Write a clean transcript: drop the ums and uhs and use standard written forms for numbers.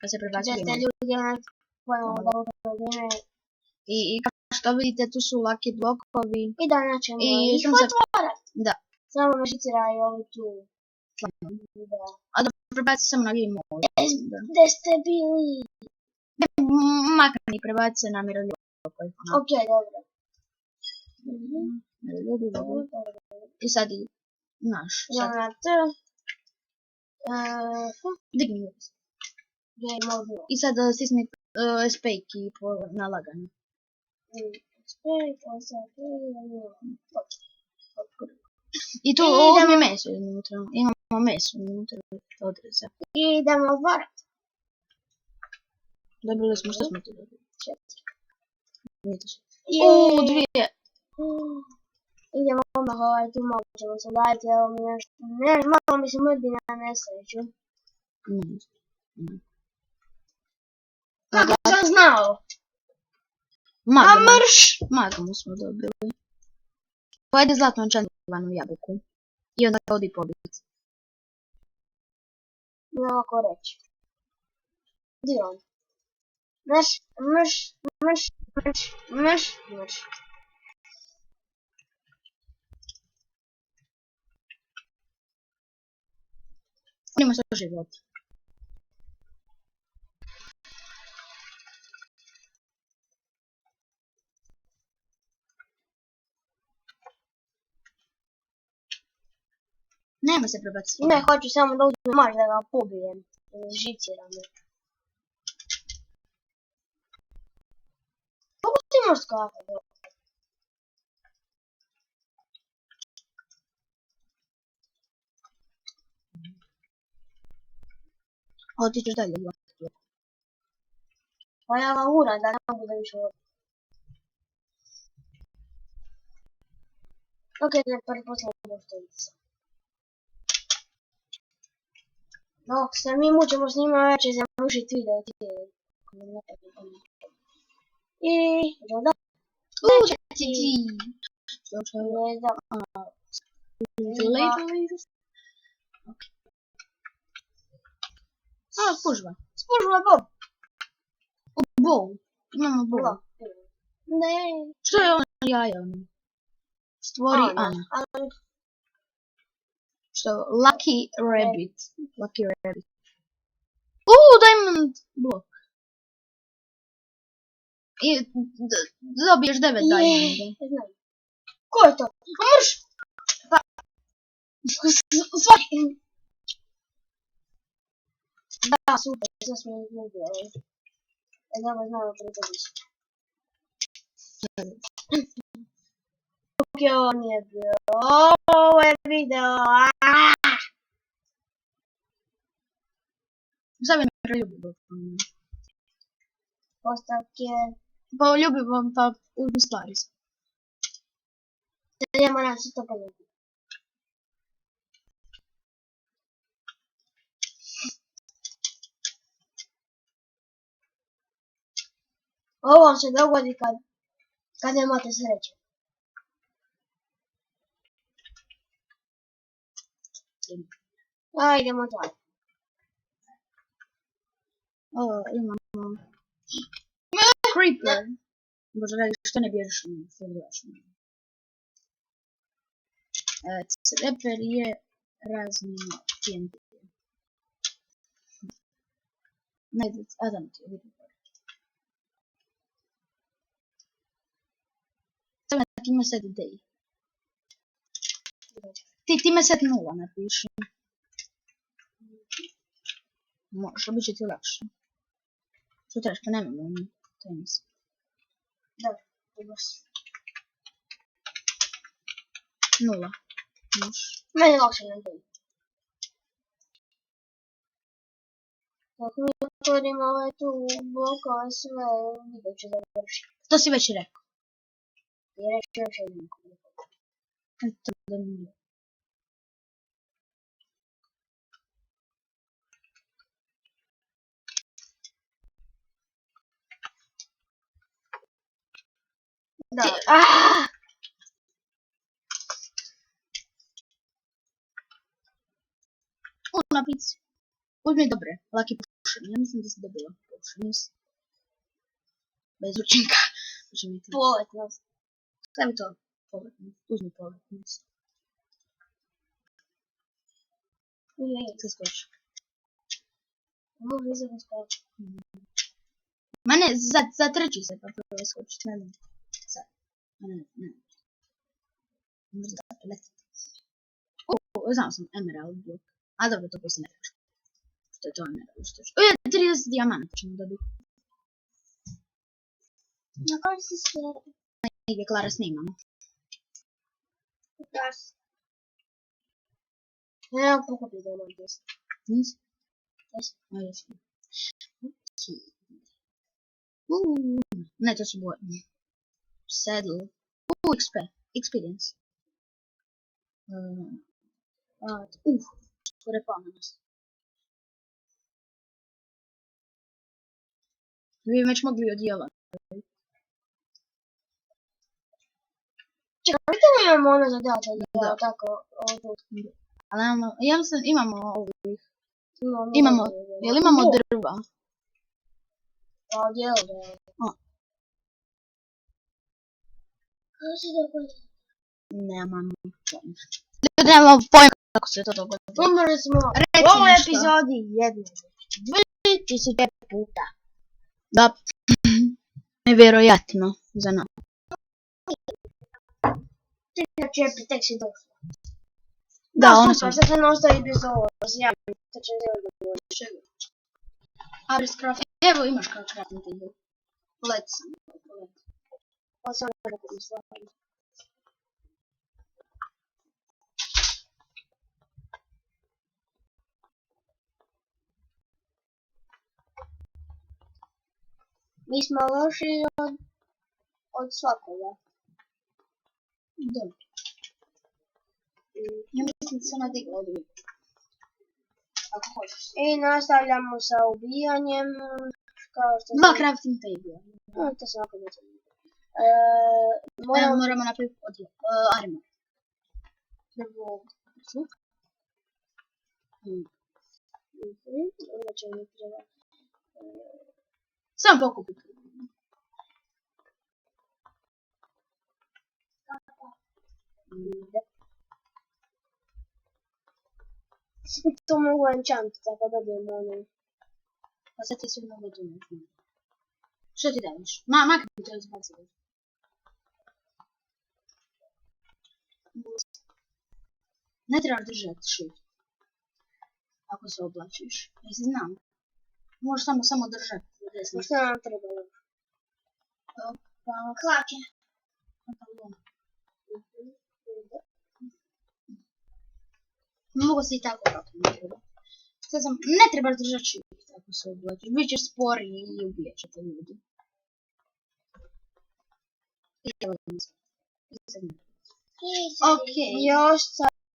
pa se Da prebacuje. ste ljudi ponovno da vrijeme. I kao što vidite tu su laki blokovi. I danas ćemo ih sam se... otvarati. Da. Samo me šiciraju ovi tu. Da. A da prebaci samo na game mode. Gde ste bili? Makni prebaci se na miroljubivo. Ok, dobro. I sad i naš. Idemo na T. Digni mi. Game mode. I sad stisni SP-ki na laganje. I tu uzmi meso unutra. Imamo meso unutra odreza. I idemo otvarati. Dobili smo, što smo tu dobili? 4. Dvije. Idemo odmah tu malo ćemo se dajati, evo mi nešto, malo mi se mrdi na nesreću. Kako sam znao? Magmu smo dobili. Pojedi zlatnu enchantovanu jabuku. I onda odi pobiti. Ovako reći. Gdje je on? Mrš. On ima 100 života. Nema se prebaciti. Ne, hoću samo da uzmem mač da ga pobijem. Žiciram me. Kako ti možeš skakati? Ali ti ćeš dalje gledati. Pa ja ga uram da ne bude više ovdje. Ok, da pretpostavljamo postojica. Dok se mi mučimo s njima, već će završiti video cijeli. I... da. Spužva. Spužva Bob. Bol. Imamo bol. Ne. Što je ono jaja? Stvori Ana. Što? Lucky Rabbit. Diamond blok. I dobiješ 9 diamonda. Ko je to? Mrš! Svaki... Da, super, sad smo ih ubili. Dobro, znamo pripremiš. Ok, on je bio. Ovo je video. Sad je miroljubivo. Postavke. Pa ljubivo, pa uzmi stvari. Ja moram se to poljubiti. Ovo vam se dogodi kad nemate sreće. Idemo dalje. Imamo... Creeper. Bože, radi, što ne bježeš na filijašnu? Creeper je razmino TNT. Najde, Adam ti je vidio. Sada ti ima set day. Ti ima set 0 napiši. Možda bit će ti lakše. Što trebaš, pa nemamo mi. To je mislim. Dobro, dobro. 0. Može. Meni je lakše na day. Kako mi otvorimo ove tu blokove sve, video ću završiti. To si već rekao. I reći još jednom koliko. To da mi je. Da. Na pici. Uzmi dobre, laki puš. potion. Ja mislim da si dobila potion. Nisi. Bez učinka. Poletnost. Stavi to. Poletnost. Uzmi poletnost. Se skoči. Mogu izabiti skoči. Ma ne, zatreći se pa prvo skoči. Ne znam. Sad. Ne. Možda da letiti. Znao sam Emerald blok. A dobro, to poslije ne treba. Što je to Emerald? Što je? 30 dijamanta ćemo dobiti. Na koji si sve? Negdje Klara snimamo. Gas. Ja pokupiti da imam 10. Nisi? Jes. A jesu. Ne, to su boje. Saddle. Experience. Skoro je pao na nas. Vi već mogli odjela. Čekaj, vidite da imamo ono za delta, Da. tako, ovdje. Ali ja mislim, imamo ovih. Imamo, jel imamo drva? Pa odjelo da je. Kako se dogodi? Nemam pojma. Ljudi, nemam pojma kako se to dogodilo. Umrli smo Reci u ovoj nešto. epizodi jedno. 2000 puta. Da. Nevjerojatno za nas. Ti na čepi, tek si došla. Da, ona super, sam. sad se ne ostavi bez ovo, sjajno, to će ne odgovoriti. Aris craft. Evo imaš kao crafting table. Let sam. Pa sam nekako mi stvarno. Mi smo loši od svakoga. Dobro. Ja mislim da se ona digla od uvijek. Ako hoćeš. I nastavljamo sa ubijanjem, kao što Dva crafting table. To sam ovako neće. Moramo napraviti armor. Prvo sluk. Onda ćemo mi treba. Sam pokupiti. To mogu enchant, tako dobijemo ono. Pa sad ti sve mogu tu nešto. Što ti daviš? Makar bi to izbacili. Ne trebaš držati shift. Ako se oblačiš. Jesi znam. Možeš samo držati. Što nam treba još? Pa Hlače. Mogu se i tako kako. Sad sam, ne trebaš držati shift ako se oblačiš. Bićeš spori i ubijat će te ljudi. Ok. Još sa